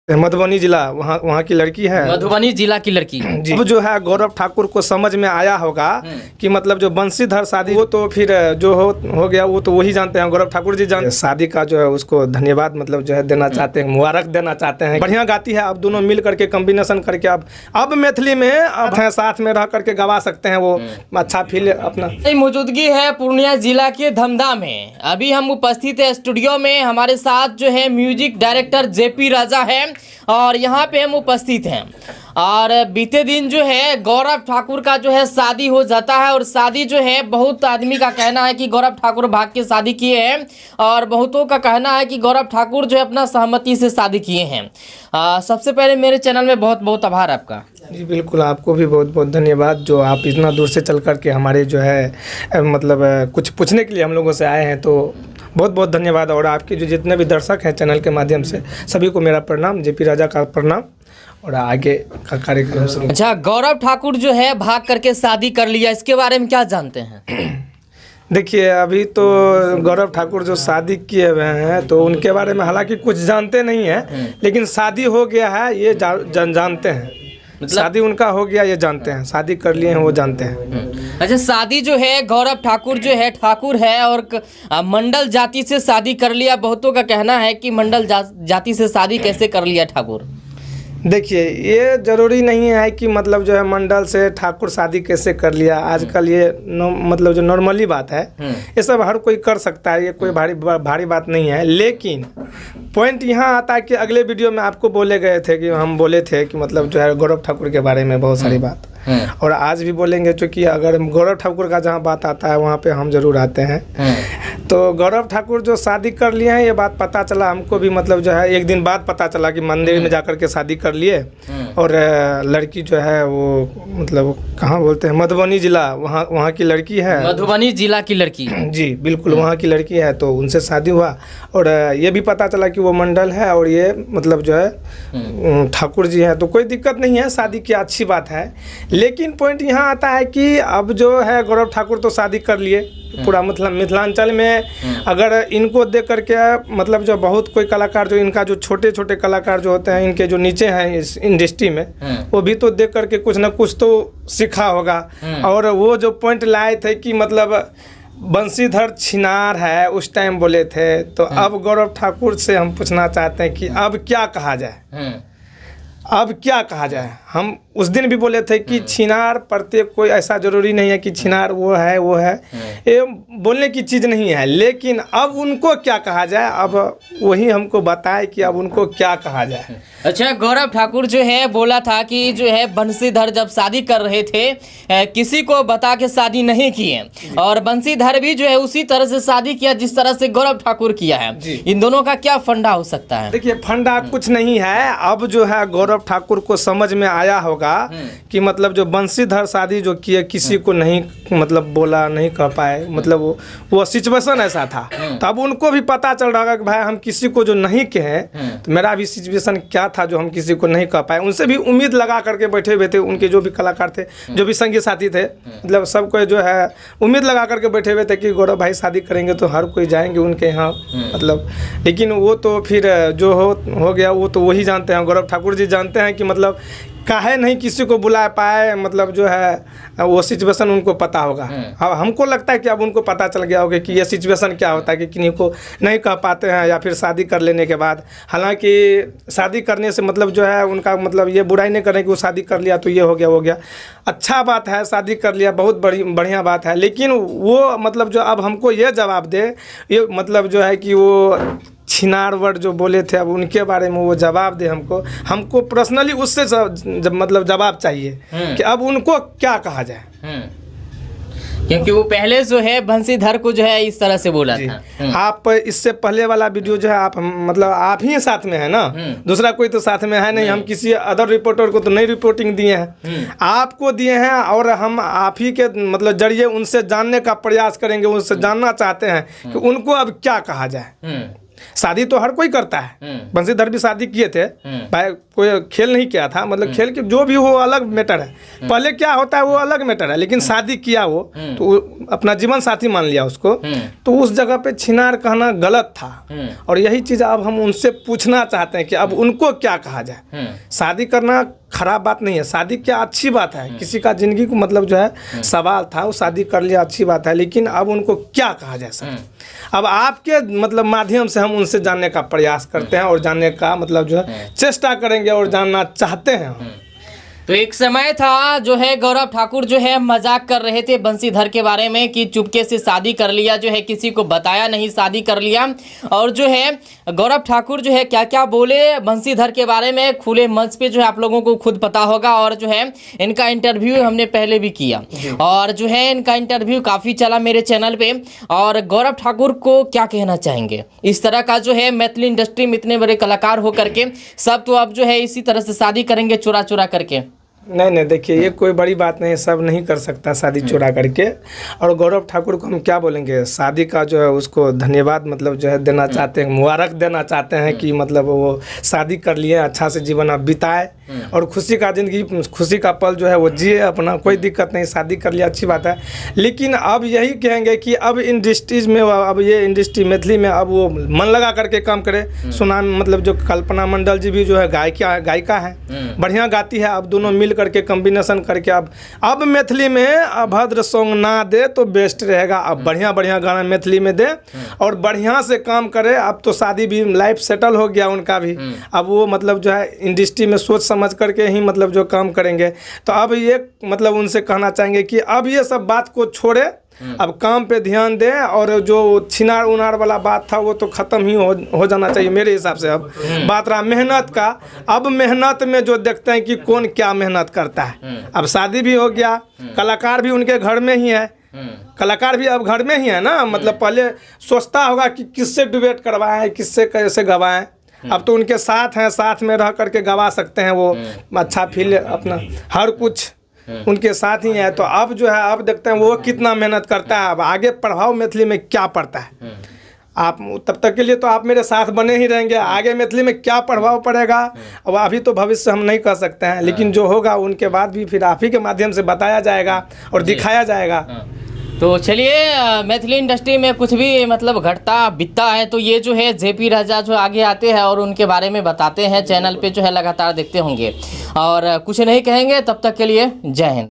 मधुबनी जिला वहाँ की लड़की है। मधुबनी जिला की लड़की जी। अब जो है गौरव ठाकुर को समझ में आया होगा कि मतलब जो बंशीधर शादी वो तो फिर जो हो गया वो तो वही जानते हैं, गौरव ठाकुर जी जानते हैं। शादी का जो है उसको धन्यवाद मतलब जो है देना चाहते हैं, मुबारक देना चाहते हैं। बढ़िया गाती है। अब दोनों मिल करके कॉम्बिनेशन करके अब मैथिली में अब है साथ में रह करके गवा सकते हैं, वो अच्छा फील अपना। मौजूदगी है पूर्णिया जिला के धमदा में। अभी हम उपस्थित है स्टूडियो में, हमारे साथ जो है म्यूजिक डायरेक्टर जेपी राजा है और यहाँ पे हम उपस्थित हैं। और बीते दिन जो है गौरव ठाकुर का जो है शादी हो जाता है और शादी जो है बहुत आदमी का कहना है कि गौरव ठाकुर भाग के शादी किए हैं और बहुतों का कहना है कि गौरव ठाकुर जो है अपना सहमति से शादी किए हैं। सबसे पहले मेरे चैनल में बहुत बहुत आभार आपका। जी बिल्कुल, आपको भी बहुत बहुत धन्यवाद जो आप इतना दूर से चल कर के हमारे जो है मतलब कुछ पूछने के लिए हम लोगों से आए हैं, तो बहुत बहुत धन्यवाद। और आपके जो जितने भी दर्शक हैं चैनल के माध्यम से सभी को मेरा प्रणाम, जेपी राजा का प्रणाम और आगे का कार्यक्रम शुरू। अच्छा, गौरव ठाकुर जो है भाग करके शादी कर लिया, इसके बारे में क्या जानते हैं? देखिए अभी तो गौरव ठाकुर जो शादी किए हुए हैं तो उनके बारे में हालांकि कुछ जानते नहीं हैं, लेकिन शादी हो गया है ये जानते हैं। मतलब शादी उनका हो गया ये जानते हैं, शादी कर लिए हैं वो जानते हैं। अच्छा, शादी जो है गौरव ठाकुर जो है ठाकुर है और मंडल जाति से शादी कर लिया। बहुतों का कहना है कि मंडल जाति से शादी कैसे कर लिया ठाकुर? देखिए ये ज़रूरी नहीं है कि मतलब जो है मंडल से ठाकुर शादी कैसे कर लिया। आजकल ये मतलब जो नॉर्मली बात है ये सब हर कोई कर सकता है, ये कोई भारी बात नहीं है। लेकिन पॉइंट यहाँ आता है कि अगले वीडियो में आपको बोले गए थे कि हम बोले थे कि मतलब जो है गौरव ठाकुर के बारे में बहुत सारी बात, और आज भी बोलेंगे क्योंकि अगर गौरव ठाकुर का जहाँ बात आता है वहाँ पे हम जरूर आते हैं। तो गौरव ठाकुर जो शादी कर लिए हैं ये बात पता चला हमको भी, मतलब जो है एक दिन बाद पता चला कि मंदिर में जाकर के शादी कर लिए। और लड़की जो है वो मतलब कहाँ बोलते हैं मधुबनी जिला वहाँ की लड़की है। मधुबनी जिला की लड़की जी बिल्कुल, वहाँ की लड़की है, तो उनसे शादी हुआ और ये भी पता चला कि वो मंडल है और ये मतलब जो है ठाकुर जी हैं। तो कोई दिक्कत नहीं है, शादी की अच्छी बात है। लेकिन पॉइंट यहाँ आता है कि अब जो है गौरव ठाकुर तो शादी कर लिए, पूरा मतलब मिथिलांचल में अगर इनको देख करके मतलब जो बहुत कोई कलाकार जो इनका जो छोटे छोटे कलाकार जो होते हैं इनके जो नीचे हैं इस इंडस्ट्री में, वो भी तो देख करके कुछ ना कुछ तो सीखा होगा। और वो जो पॉइंट लाए थे कि मतलब बंशीधर छिनार है उस टाइम बोले थे, तो अब गौरव ठाकुर से हम पूछना चाहते हैं कि अब क्या कहा जाए, अब क्या कहा जाए। हम उस दिन भी बोले थे कि छिनार प्रत्येक कोई ऐसा जरूरी नहीं है कि छिनार वो है ये बोलने की चीज़ नहीं है। लेकिन अब उनको क्या कहा जाए, अब वही हमको बताए कि अब उनको क्या कहा जाए। अच्छा, गौरव ठाकुर जो है बोला था कि जो है बंशीधर जब शादी कर रहे थे किसी को बता के शादी नहीं किए, और बंशीधर भी जो है उसी तरह से शादी किया जिस तरह से गौरव ठाकुर किया है। इन दोनों का क्या फंडा हो सकता है? देखिए फंडा कुछ नहीं है। अब जो है गौरव ठाकुर को समझ में आया होगा कि मतलब जो बंशीधर शादी जो किए किसी को नहीं मतलब बोला नहीं कह पाए, मतलब वो सिचुएशन ऐसा था। तो अब उनको भी पता चल रहा है कि भाई हम किसी को जो नहीं कहे तो मेरा भी सिचुएशन क्या था जो हम किसी को नहीं कह पाए। उनसे भी उम्मीद लगा करके बैठे हुए थे, उनके जो भी कलाकार थे जो भी संगी साथी थे, मतलब सबको जो है उम्मीद लगा करके बैठे हुए थे कि गौरव भाई शादी करेंगे तो हर कोई जाएंगे उनके यहाँ मतलब। लेकिन वो तो फिर जो हो गया वो तो वही जानते हैं, गौरव ठाकुर जी जानते हैं कि मतलब काहे नहीं किसी को बुला पाए, मतलब जो है वो सिचुएशन उनको पता होगा। अब हमको लगता है कि अब उनको पता चल गया होगा कि ये सिचुएशन क्या होता है कि किन्हीं को नहीं कह पाते हैं या फिर शादी कर लेने के बाद। हालांकि शादी करने से मतलब जो है उनका मतलब ये बुराई नहीं करें कि वो शादी कर लिया तो ये हो गया, अच्छा बात है, शादी कर लिया बहुत बढ़िया बात है। लेकिन वो मतलब जो अब हमको ये जवाब दे, ये मतलब जो है कि वो छिनार वर्ड जो बोले थे अब उनके बारे में वो जवाब दे हमको पर्सनली उससे मतलब जवाब चाहिए कि अब उनको क्या कहा जाए। क्योंकि वो पहले जो है बंशीधर को जो है इस तरह से बोला था। आप इससे पहले वाला वीडियो जो है आप मतलब आप ही साथ में है ना, दूसरा कोई तो साथ में है नहीं। हम किसी अदर रिपोर्टर को तो नहीं रिपोर्टिंग दिए हैं, आपको दिए हैं और हम आप ही के मतलब जरिए उनसे जानने का प्रयास करेंगे, उनसे जानना चाहते हैं कि उनको अब क्या कहा जाए। शादी तो हर कोई करता है, बंसीधर भी शादी किए थे, भाई कोई खेल नहीं किया था, मतलब खेल के जो भी हो अलग मैटर है, पहले क्या होता है वो अलग मैटर है, लेकिन शादी किया वो तो अपना जीवन साथी मान लिया उसको, तो उस जगह पे छिनार कहना गलत था। और यही चीज़ अब हम उनसे पूछना चाहते हैं कि अब उनको क्या कहा जाए। शादी करना खराब बात नहीं है, शादी क्या अच्छी बात है, किसी का जिंदगी को मतलब जो है सवाल था, वो शादी कर लिया अच्छी बात है, लेकिन अब उनको क्या कहा जाए सर। अब आपके मतलब माध्यम से हम उनसे जानने का प्रयास करते हैं और जानने का मतलब जो है चेष्टा करेंगे और जानना चाहते हैं हम। तो एक समय था जो है गौरव ठाकुर जो है मजाक कर रहे थे बंसीधर के बारे में कि चुपके से शादी कर लिया, जो है किसी को बताया नहीं, शादी कर लिया। और जो है गौरव ठाकुर जो है क्या क्या बोले बंसीधर के बारे में खुले मंच पे जो है आप लोगों को खुद पता होगा। और जो है इनका इंटरव्यू हमने पहले भी किया और जो है इनका इंटरव्यू काफ़ी चला मेरे चैनल पे। और गौरव ठाकुर को क्या कहना चाहेंगे इस तरह का जो है मैथिली इंडस्ट्री में इतने बड़े कलाकार हो करके सब तो अब जो है इसी तरह से शादी करेंगे चुरा चुरा करके? नहीं, देखिए ये कोई बड़ी बात नहीं, सब नहीं कर सकता शादी चुरा करके। और गौरव ठाकुर को हम क्या बोलेंगे, शादी का जो है उसको धन्यवाद मतलब जो है देना चाहते हैं, मुबारक देना चाहते हैं कि मतलब वो शादी कर लिए, अच्छा से जीवन अब बिताए और खुशी का ज़िंदगी, खुशी का पल जो है वो जिए अपना, कोई दिक्कत नहीं, शादी कर लिया अच्छी बात है। लेकिन अब यही कहेंगे कि अब इंडस्ट्रीज में, अब ये इंडस्ट्री मैथिली में अब वो मन लगा करके काम करे। सुना मतलब जो कल्पना मंडल जी भी जो है गायिका है, बढ़िया गाती है, अब दोनों मिल करके कॉम्बिनेशन करके अब मैथिली में अभद्र सॉन्ग ना दे तो बेस्ट रहेगा। अब बढ़िया गाना मैथिली में दे और बढ़िया से काम करे। अब तो शादी भी लाइफ सेटल हो गया उनका भी, अब वो मतलब जो है इंडस्ट्री में सोच समझ करके ही मतलब जो काम करेंगे। तो अब ये मतलब उनसे कहना चाहेंगे कि अब ये सब बात को छोड़े, अब काम पे ध्यान दें और जो छिनार उनार वाला बात था वो तो ख़त्म ही हो जाना चाहिए मेरे हिसाब से। अब बात रहा मेहनत का, अब मेहनत में जो देखते हैं कि कौन क्या मेहनत करता है। अब शादी भी हो गया, कलाकार भी उनके घर में ही है, कलाकार भी अब घर में ही है ना, मतलब पहले सोचता होगा कि किससे डुएट करवाएं, किससे कैसे गवाएं। अब तो उनके साथ हैं, साथ में रह करके गवा सकते हैं वो, अच्छा फील अपना हर कुछ उनके साथ ही है। तो अब जो है अब देखते हैं वो कितना मेहनत करता है, अब आगे प्रभाव मैथिली में क्या पड़ता है। आप तब तक के लिए तो आप मेरे साथ बने ही रहेंगे, आगे मैथिली में क्या प्रभाव पड़ेगा अब अभी तो भविष्य हम नहीं कह सकते हैं, लेकिन जो होगा उनके बाद भी फिर आप ही के माध्यम से बताया जाएगा और दिखाया जाएगा। तो चलिए मैथिली इंडस्ट्री में कुछ भी मतलब घटता बिकता है तो ये जो है जेपी राजा जो आगे आते हैं और उनके बारे में बताते हैं, चैनल पे जो है लगातार देखते होंगे। और कुछ नहीं कहेंगे, तब तक के लिए जय हिंद।